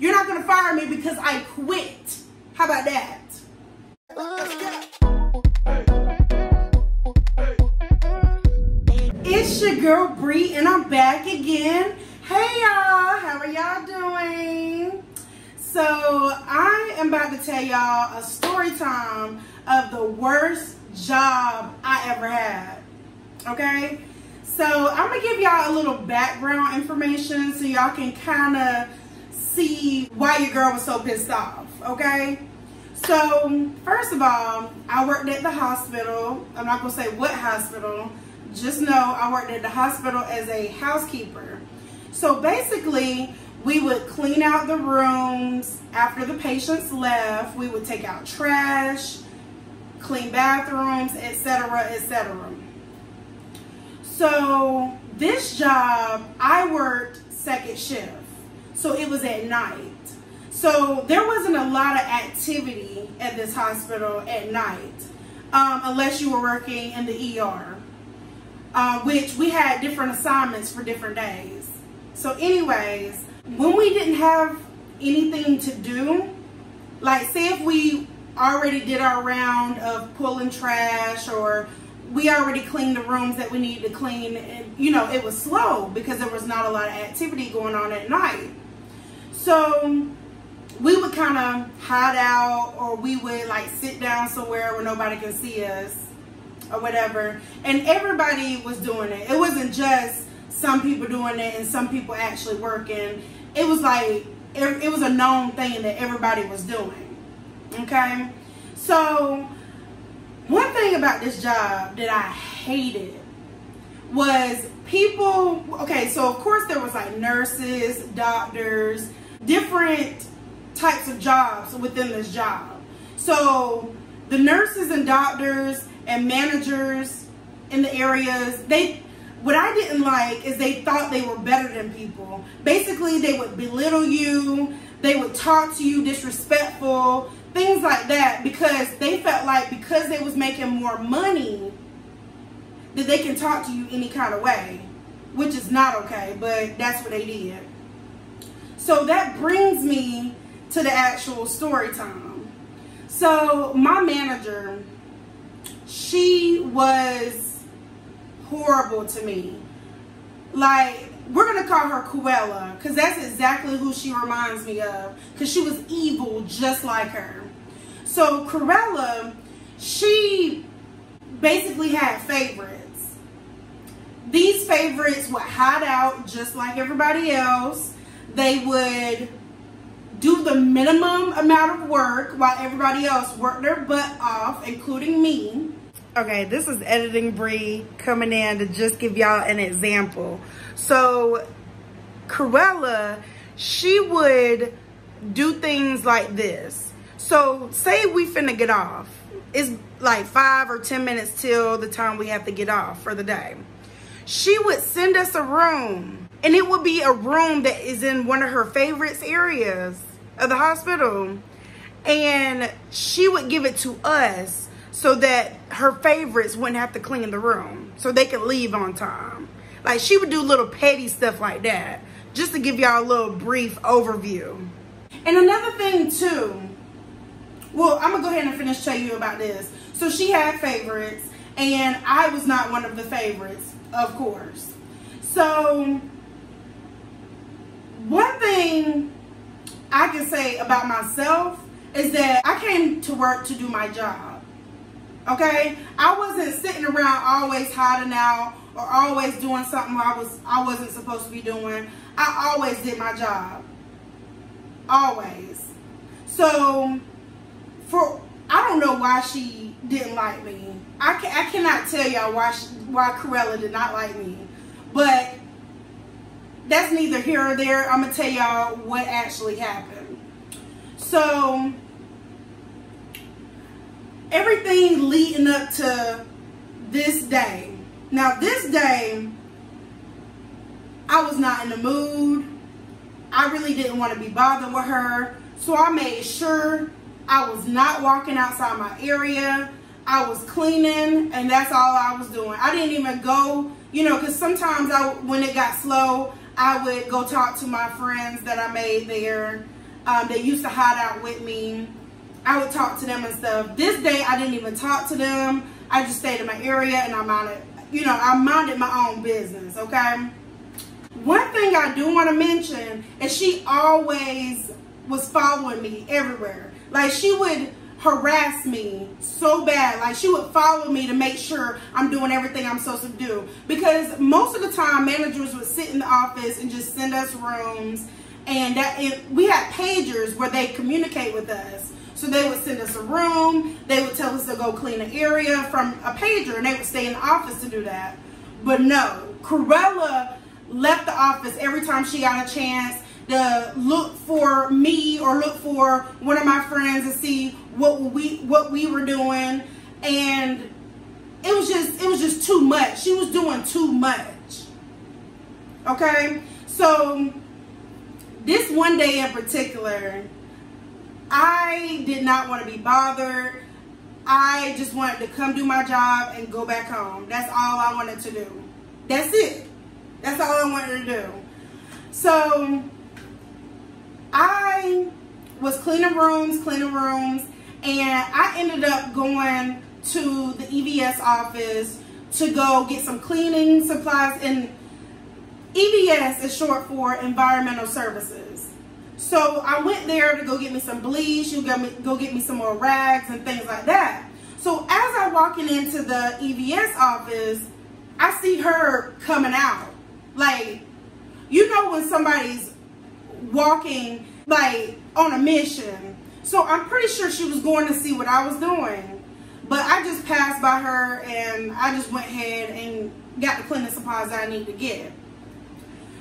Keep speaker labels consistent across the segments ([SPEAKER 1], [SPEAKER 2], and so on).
[SPEAKER 1] You're not gonna fire me because I quit. How about that? It's your girl Bree and I'm back again. Hey y'all, how are y'all doing? So I am about to tell y'all a story time of the worst job I ever had. Okay? So I'm gonna give y'all a little background information so y'all can kind of see why your girl was so pissed off. Okay? So first of all, I worked at the hospital. I'm not gonna say what hospital. Just know I worked at the hospital as a housekeeper. So basically, we would clean out the rooms after the patients left. We would take out trash, clean bathrooms, etc., etc. So this job, I worked second shift. So it was at night. So there wasn't a lot of activity at this hospital at night, unless you were working in the ER. Which we had different assignments for different days. So anyways, when we didn't have anything to do, like say if we already did our round of pulling trash or we already cleaned the rooms that we needed to clean, and you know, it was slow because there was not a lot of activity going on at night. So we would kind of hide out, or we would like sit down somewhere where nobody can see us or whatever, and everybody was doing it. It wasn't just some people doing it and some people actually working. It was like, it was a known thing that everybody was doing. Okay? So one thing about this job that I hated was people, okay, so of course there was like nurses, doctors, different types of jobs within this job. So the nurses and doctors and managers in the areas, what I didn't like is they thought they were better than people. Basically, they would belittle you, they would talk to you disrespectful, things like that, because they felt like because they was making more money that they can talk to you any kind of way, which is not okay, but that's what they did. So that brings me to the actual story time. So my manager, she was horrible to me. Like, we're gonna call her Cruella, because that's exactly who she reminds me of, because she was evil just like her. So Cruella, she basically had favorites. These favorites would hide out just like everybody else. They would do the minimum amount of work while everybody else worked their butt off, including me. Okay, this is Editing Bree coming in to just give y'all an example. So Cruella, she would do things like this. So say we finna get off. It's like 5 or 10 minutes till the time we have to get off for the day. She would send us a room, and it would be a room that is in one of her favorite areas of the hospital, and she would give it to us so that her favorites wouldn't have to clean the room, so they could leave on time. Like, she would do little petty stuff like that, just to give y'all a little brief overview. And another thing too, well, I'm gonna go ahead and finish telling you about this. So she had favorites, and I was not one of the favorites, of course. So one thing I can say about myself is that I came to work to do my job. Okay? I wasn't sitting around always hiding out or always doing something I wasn't supposed to be doing. I always did my job. Always. So I don't know why she didn't like me. I cannot tell y'all why Cruella did not like me. But that's neither here or there. I'm going to tell y'all what actually happened. So everything leading up to this day. Now this day, I was not in the mood. I really didn't want to be bothered with her. So I made sure I was not walking outside my area. I was cleaning, and that's all I was doing. I didn't even go, you know, because sometimes when it got slow, I would go talk to my friends that I made there. They used to hide out with me. I would talk to them and stuff. This day, I didn't even talk to them. I just stayed in my area and I minded my own business, okay? One thing I do want to mention is she always was following me everywhere. Like, she would harass me so bad. Like, she would follow me to make sure I'm doing everything I'm supposed to do. Because most of the time, managers would sit in the office and just send us rooms. And we had pagers where they communicate with us. So they would send us a room. They would tell us to go clean an area from a pager. And they would stay in the office to do that. But no, Corella left the office every time she got a chance to look for me or look for one of my friends to see what we were doing. And it was just too much. She was doing too much. Okay? So this one day in particular, I did not want to be bothered. I just wanted to come do my job and go back home. That's all I wanted to do. That's it. That's all I wanted to do. So I was cleaning rooms, and I ended up going to the EVS office to go get some cleaning supplies. And EVS is short for Environmental Services. So I went there to go get me some bleach, go get me some more rags and things like that. So as I'm walking into the EVS office, I see her coming out. Like, you know when somebody's walking like on a mission. So I'm pretty sure she was going to see what I was doing. But I just passed by her and I just went ahead and got the cleaning supplies that I need to get.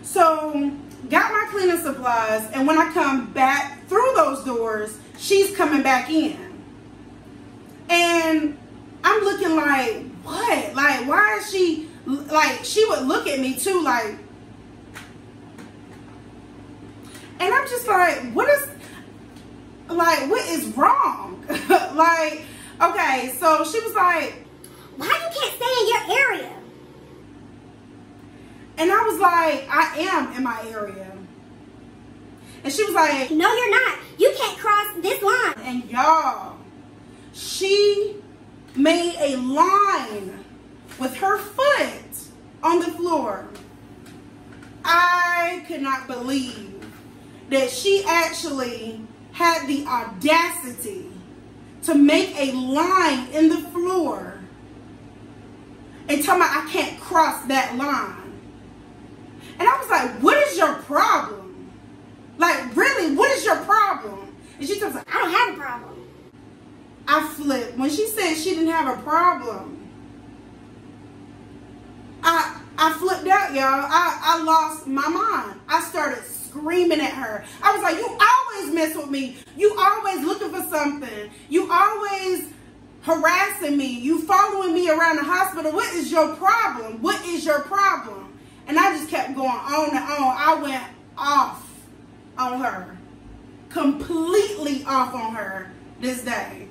[SPEAKER 1] So got my cleaning supplies, and when I come back through those doors, she's coming back in. And I'm looking like, what? Like, why is she, like, she would look at me too, like, and I'm just like, what is wrong? Like, okay, so she was like,
[SPEAKER 2] why you can't stay in your area?
[SPEAKER 1] And I was like, I am in my area. And she was like,
[SPEAKER 2] no, you're not. You can't cross this line.
[SPEAKER 1] And y'all, she made a line with her foot on the floor. I could not believe that she actually had the audacity to make a line in the floor and tell me I can't cross that line. And I was like, what is your problem? Like, really, what is your problem? And she was like,
[SPEAKER 2] I don't have a problem.
[SPEAKER 1] I flipped. When she said she didn't have a problem, I flipped out, y'all. I lost my mind. I started screaming at her. I was like, you always mess with me. You always looking for something. You always harassing me. You following me around the hospital. What is your problem? What is your problem? And I just kept going on and on. I went off on her. Completely off on her this day.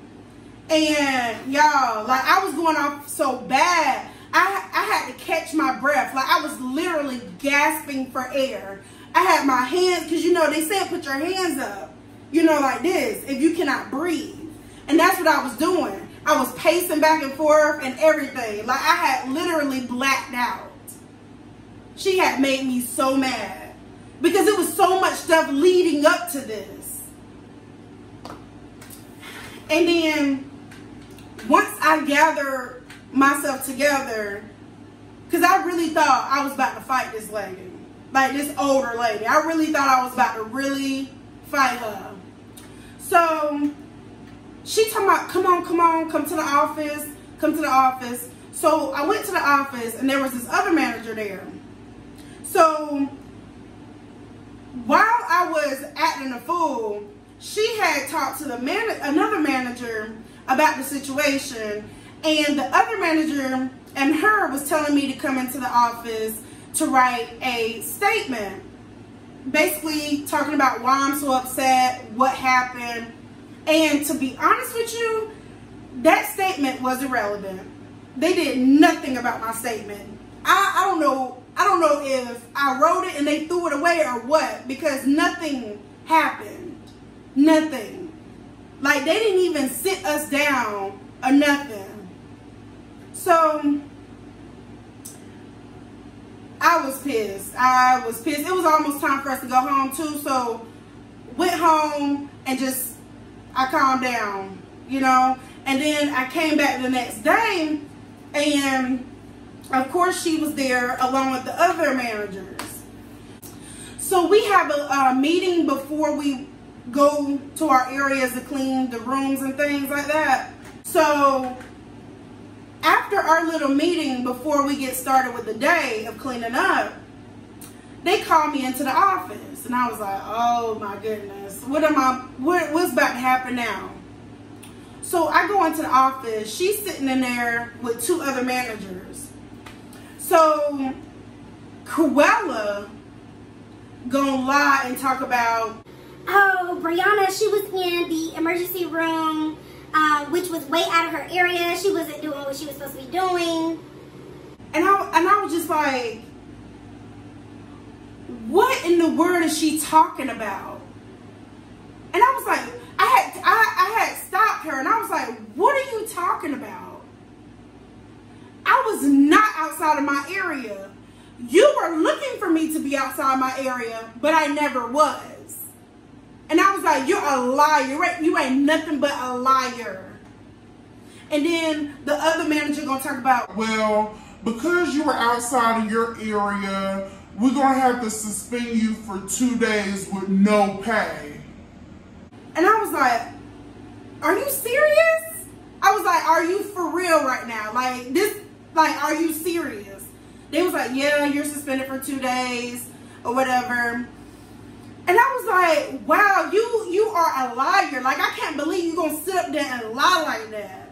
[SPEAKER 1] And y'all, like, I was going off so bad. I had to catch my breath. Like, I was literally gasping for air. I had my hands, because you know, they said put your hands up, you know, like this, if you cannot breathe. And that's what I was doing. I was pacing back and forth and everything. Like, I had literally blacked out. She had made me so mad because it was so much stuff leading up to this. And then once I gathered myself together, because I really thought I was about to fight this lady, like this older lady. I really thought I was about to really fight her. So she talking about, come on, come to the office, come to the office. So I went to the office and there was this other manager there. So while I was acting a fool, she had talked to the another manager about the situation, and the other manager and her was telling me to come into the office to write a statement, basically talking about why I'm so upset, what happened. And to be honest with you, that statement was irrelevant. They did nothing about my statement. I don't know if I wrote it and they threw it away or what, because nothing happened. Nothing. Like, they didn't even sit us down or nothing. So, I was pissed. I was pissed. It was almost time for us to go home too, so went home and just, I calmed down, you know. And then I came back the next day, and of course she was there along with the other managers. So we have a meeting before we go to our areas to clean the rooms and things like that. So after our little meeting before we get started with the day of cleaning up, they called me into the office, and I was like, oh my goodness, what's about to happen now? So I go into the office. She's sitting in there with two other managers. So Cruella gonna lie and talk about,
[SPEAKER 2] oh, Brianna, she was in the emergency room, which was way out of her area. She wasn't doing what she was supposed to be doing.
[SPEAKER 1] And I was just like, what in the world is she talking about? And I was like, I had stopped her, and I was like, what are you talking about? I was not outside of my area. You were looking for me to be outside my area, but I never was. And I was like, you're a liar. You ain't nothing but a liar. And then the other manager gonna talk about,
[SPEAKER 3] well, because you were outside of your area, we're gonna have to suspend you for 2 days with no pay.
[SPEAKER 1] And I was like, are you serious? I was like, are you for real right now? Like, this, like, are you serious? They was like, yeah, you're suspended for 2 days or whatever. And I was like, wow, you are a liar. Like, I can't believe you're going to sit up there and lie like that.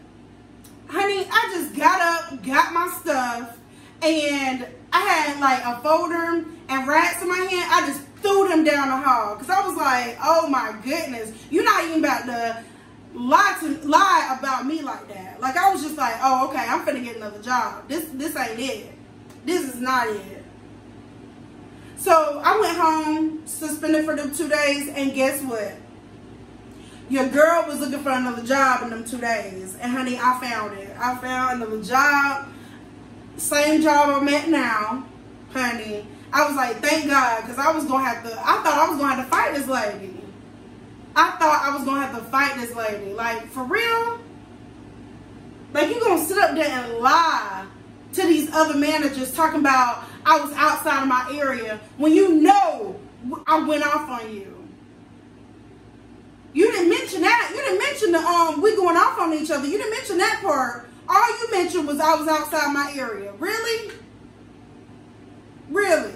[SPEAKER 1] Honey, I just got up, got my stuff, and I had like a folder and rats in my hand. I just threw them down the hall because I was like, oh my goodness, you're not even about to lie about me like that. Like, I was just like, oh, okay, I'm finna get another job. This ain't it. This is not it. So I went home, suspended for them 2 days, and guess what? Your girl was looking for another job in them 2 days. And honey, I found it. I found another job. Same job I'm at now, honey. I was like, thank God, because I thought I was going to have to fight this lady. I thought I was going to have to fight this lady. Like, for real? Like, you going to sit up there and lie to these other managers talking about I was outside of my area when you know I went off on you. You didn't mention that. You didn't mention the we going off on each other. You didn't mention that part. All you mentioned was I was outside my area. Really? Really?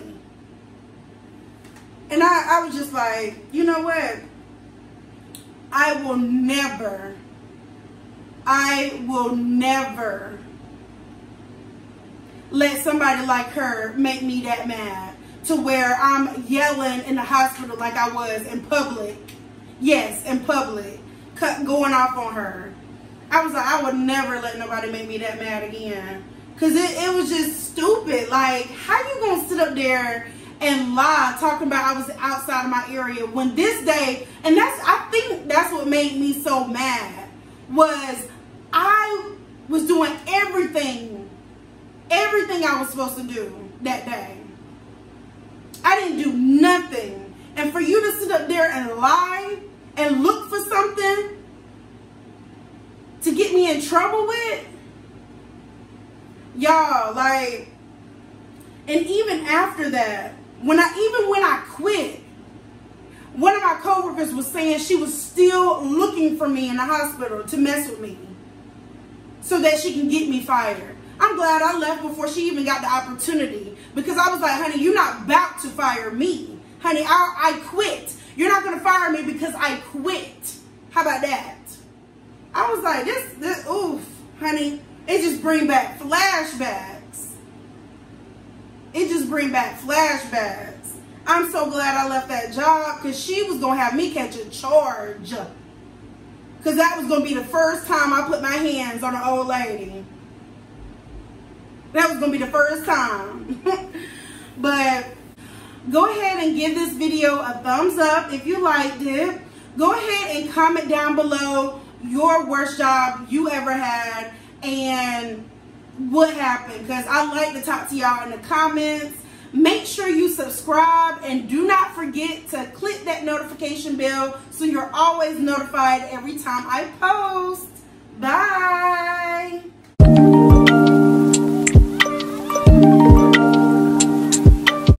[SPEAKER 1] And I was just like, you know what? I will never let somebody like her make me that mad to where I'm yelling in the hospital like I was in public. Yes, in public. Going off on her. I was like, I would never let nobody make me that mad again. Because it was just stupid. Like, how you going to sit up there and lie talking about I was outside of my area when this day, and I think that's what made me so mad, was I was doing everything I was supposed to do that day. I didn't do nothing. And for you to sit up there and lie and look for something to get me in trouble with, y'all, like, and even after that, when I quit, one of my coworkers was saying she was still looking for me in the hospital to mess with me so that she can get me fired. I'm glad I left before she even got the opportunity, because I was like, honey, you're not about to fire me. Honey, I quit. You're not going to fire me because I quit. How about that? I was like, this, oof, honey, it just bring back flashbacks. It just bring back flashbacks. I'm so glad I left that job, because she was going to have me catch a charge. Because that was going to be the first time I put my hands on an old lady. That was going to be the first time. But go ahead and give this video a thumbs up if you liked it. Go ahead comment down below your worst job you ever had and what happened, because I like to talk to y'all in the comments. Make sure you subscribe and do not forget to click that notification bell so you're always notified every time I post. Bye.